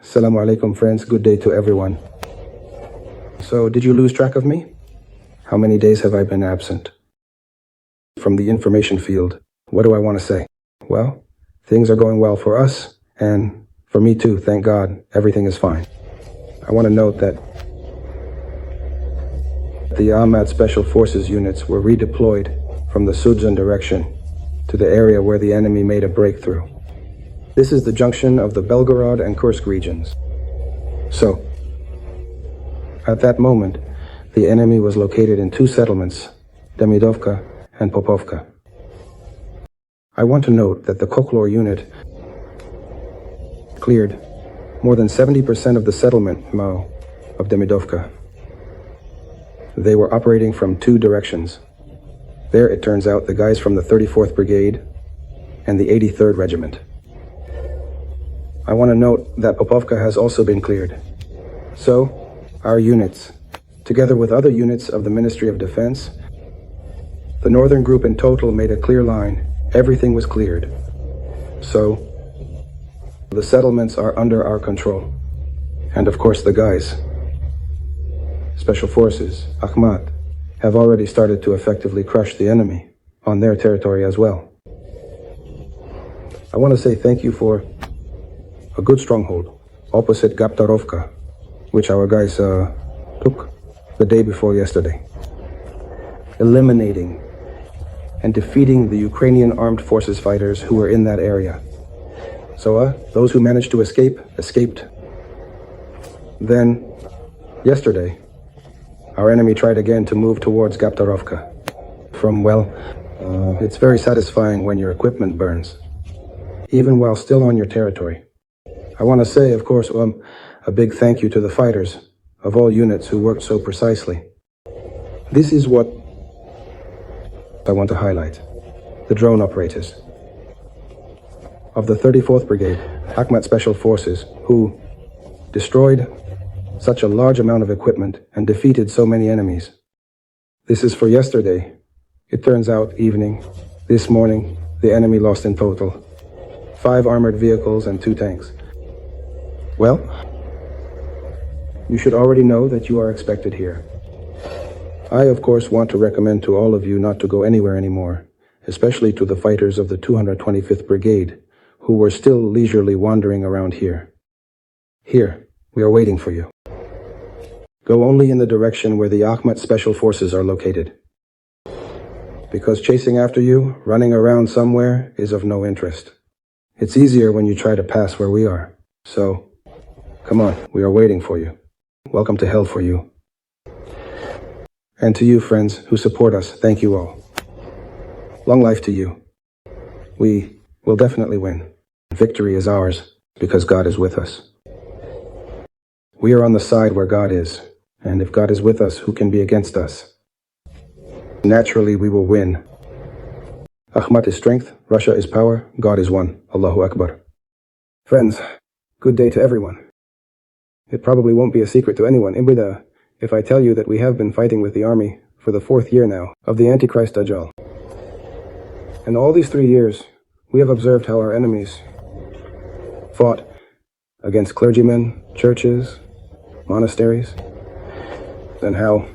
Assalamu alaikum, friends. Good day to everyone. So, did you lose track of me? How many days have I been absent? From the information field, what do I want to say? Well, things are going well for us, and for me too, thank God, everything is fine. I want to note that the Akhmat Special Forces units were redeployed from the Sudzan direction to the area where the enemy made a breakthrough. This is the junction of the Belgorod and Kursk regions. So, at that moment, the enemy was located in two settlements, Demidovka and Popovka. I want to note that the Koklor unit cleared more than 70% of the settlement of Demidovka. They were operating from two directions. There, it turns out, the guys from the 34th Brigade and the 83rd Regiment. I want to note that Popovka has also been cleared. So, our units, together with other units of the Ministry of Defense, the Northern Group in total made a clear line. Everything was cleared. So, the settlements are under our control. And of course the guys, Special Forces, Akhmat, have already started to effectively crush the enemy on their territory as well. I want to say thank you for a good stronghold opposite Gaptarovka, which our guys took the day before yesterday, eliminating and defeating the Ukrainian armed forces fighters who were in that area. So those who managed to escape, escaped. Then, yesterday, our enemy tried again to move towards Gaptarovka. It's very satisfying when your equipment burns, even while still on your territory. I want to say, of course, a big thank you to the fighters of all units who worked so precisely. This is what I want to highlight. The drone operators of the 34th Brigade, Akhmat Special Forces, who destroyed such a large amount of equipment and defeated so many enemies. This is for yesterday. It turns out evening. This morning, the enemy lost in total 5 armored vehicles and 2 tanks. Well, you should already know that you are expected here. I, of course, want to recommend to all of you not to go anywhere anymore, especially to the fighters of the 225th Brigade, who were still leisurely wandering around here. Here, we are waiting for you. Go only in the direction where the Akhmat Special Forces are located. Because chasing after you, running around somewhere, is of no interest. It's easier when you try to pass where we are. So, come on, we are waiting for you. Welcome to hell for you. And to you, friends, who support us, thank you all. Long life to you. We will definitely win. Victory is ours, because God is with us. We are on the side where God is, and if God is with us, who can be against us? Naturally, we will win. Akhmat is strength, Russia is power, God is one. Allahu Akbar. Friends, good day to everyone. It probably won't be a secret to anyone if I tell you that we have been fighting with the army for the 4th year now of the Antichrist Dajjal. And all these 3 years, we have observed how our enemies fought against clergymen, churches, monasteries, and how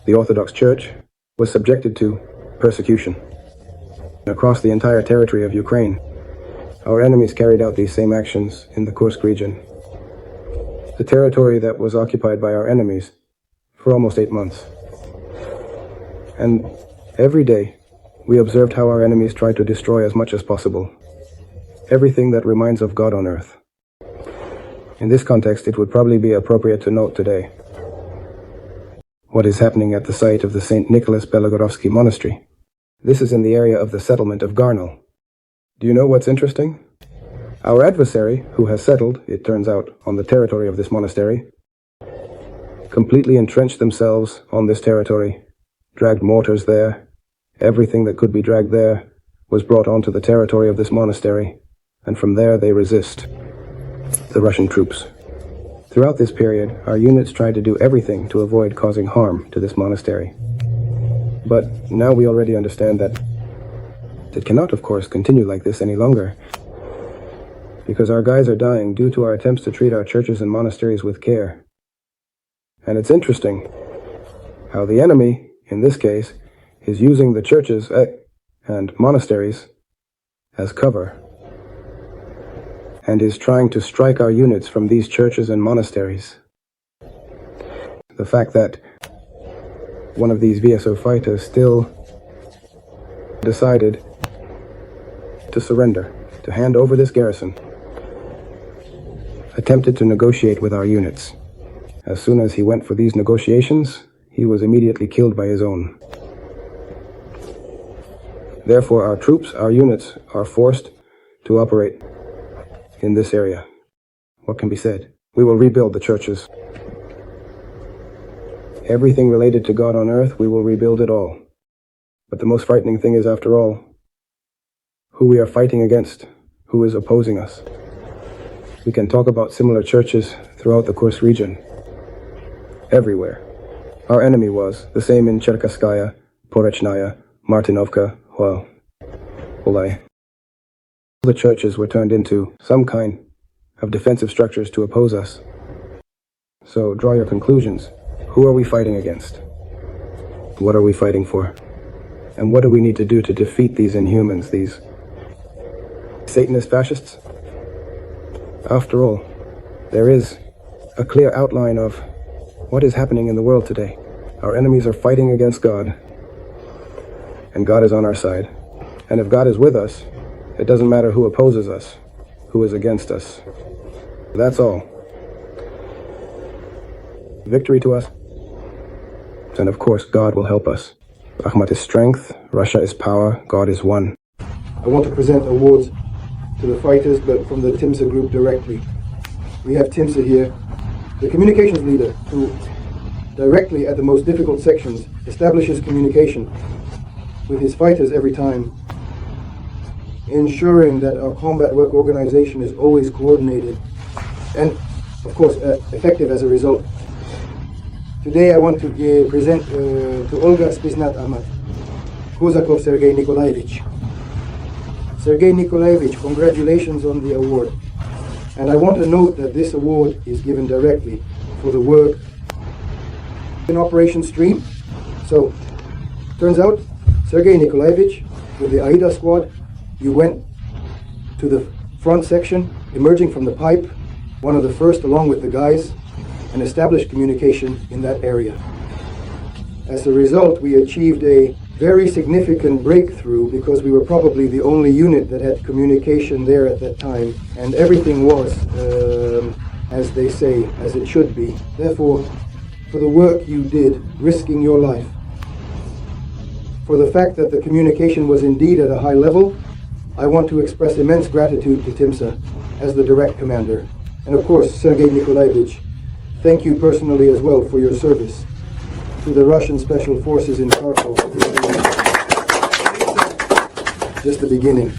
the Orthodox Church was subjected to persecution. Across the entire territory of Ukraine, our enemies carried out these same actions in the Kursk region, the territory that was occupied by our enemies for almost 8 months. And every day, we observed how our enemies tried to destroy as much as possible everything that reminds of God on earth. In this context, it would probably be appropriate to note today what is happening at the site of the St. Nicholas Belogorovsky Monastery. This is in the area of the settlement of Garnal. Do you know what's interesting? Our adversary, who has settled, it turns out, on the territory of this monastery, completely entrenched themselves on this territory, dragged mortars there. Everything that could be dragged there was brought onto the territory of this monastery, and from there they resist the Russian troops. Throughout this period, our units tried to do everything to avoid causing harm to this monastery. But now we already understand that it cannot, of course, continue like this any longer, because our guys are dying due to our attempts to treat our churches and monasteries with care. And it's interesting how the enemy, in this case, is using the churches and monasteries as cover, and is trying to strike our units from these churches and monasteries. The fact that one of these VSO fighters still decided to surrender, to hand over this garrison, attempted to negotiate with our units. As soon as he went for these negotiations, he was immediately killed by his own. Therefore, our troops, our units, are forced to operate in this area. What can be said? We will rebuild the churches. Everything related to God on earth, we will rebuild it all. But the most frightening thing is, after all, who we are fighting against, who is opposing us. We can talk about similar churches throughout the Kursk region. Everywhere. Our enemy was the same in Cherkaskaya, Porochnaya, Martinovka, Olay. The churches were turned into some kind of defensive structures to oppose us. So draw your conclusions. Who are we fighting against? What are we fighting for? And what do we need to do to defeat these inhumans, these Satanist fascists? After all, there is a clear outline of what is happening in the world today. Our enemies are fighting against God, and God is on our side. And if God is with us, it doesn't matter who opposes us, who is against us. That's all. Victory to us. And of course, God will help us. Akhmat is strength, Russia is power, God is one. I want to present awards to the fighters, but from the Timsa group directly. We have Timsa here, the communications leader, who directly at the most difficult sections establishes communication with his fighters every time, ensuring that our combat work organization is always coordinated and, of course, effective as a result. Today I want to present to Olga Spetsnaz Akhmat, Kozakov Sergei Nikolaevich. Sergei Nikolaevich, congratulations on the award. And I want to note that this award is given directly for the work in Operation Stream. So, turns out, Sergei Nikolaevich, with the AIDA squad, you went to the front section, emerging from the pipe, one of the first along with the guys, and established communication in that area. As a result, we achieved a very significant breakthrough because we were probably the only unit that had communication there at that time, and everything was, as they say, as it should be. Therefore, for the work you did, risking your life, for the fact that the communication was indeed at a high level, I want to express immense gratitude to Timsa as the direct commander. And of course, Sergei Nikolaevich, thank you personally as well for your service to the Russian Special Forces in Kharkov. Just the beginning.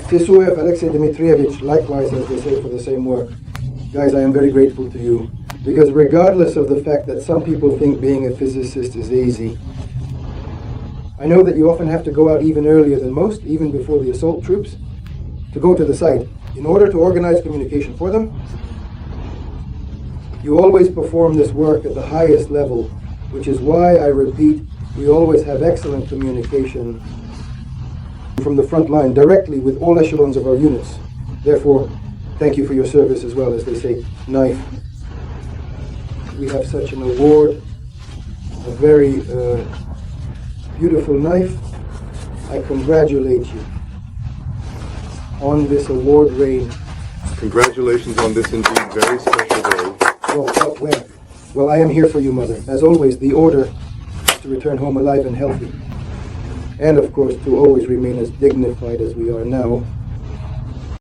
Tisuev Alexei Dmitrievich, likewise, as they say, for the same work. Guys, I am very grateful to you, because regardless of the fact that some people think being a physicist is easy, I know that you often have to go out even earlier than most, even before the assault troops, to go to the site. In order to organize communication for them, you always perform this work at the highest level, which is why, I repeat, we always have excellent communication from the front line, directly with all echelons of our units. Therefore, thank you for your service as well, as they say, knife. We have such an award, a very beautiful knife. I congratulate you on this award reign. Congratulations on this indeed very special day. Well, I am here for you, Mother. As always, the order is to return home alive and healthy. And of course, to always remain as dignified as we are now.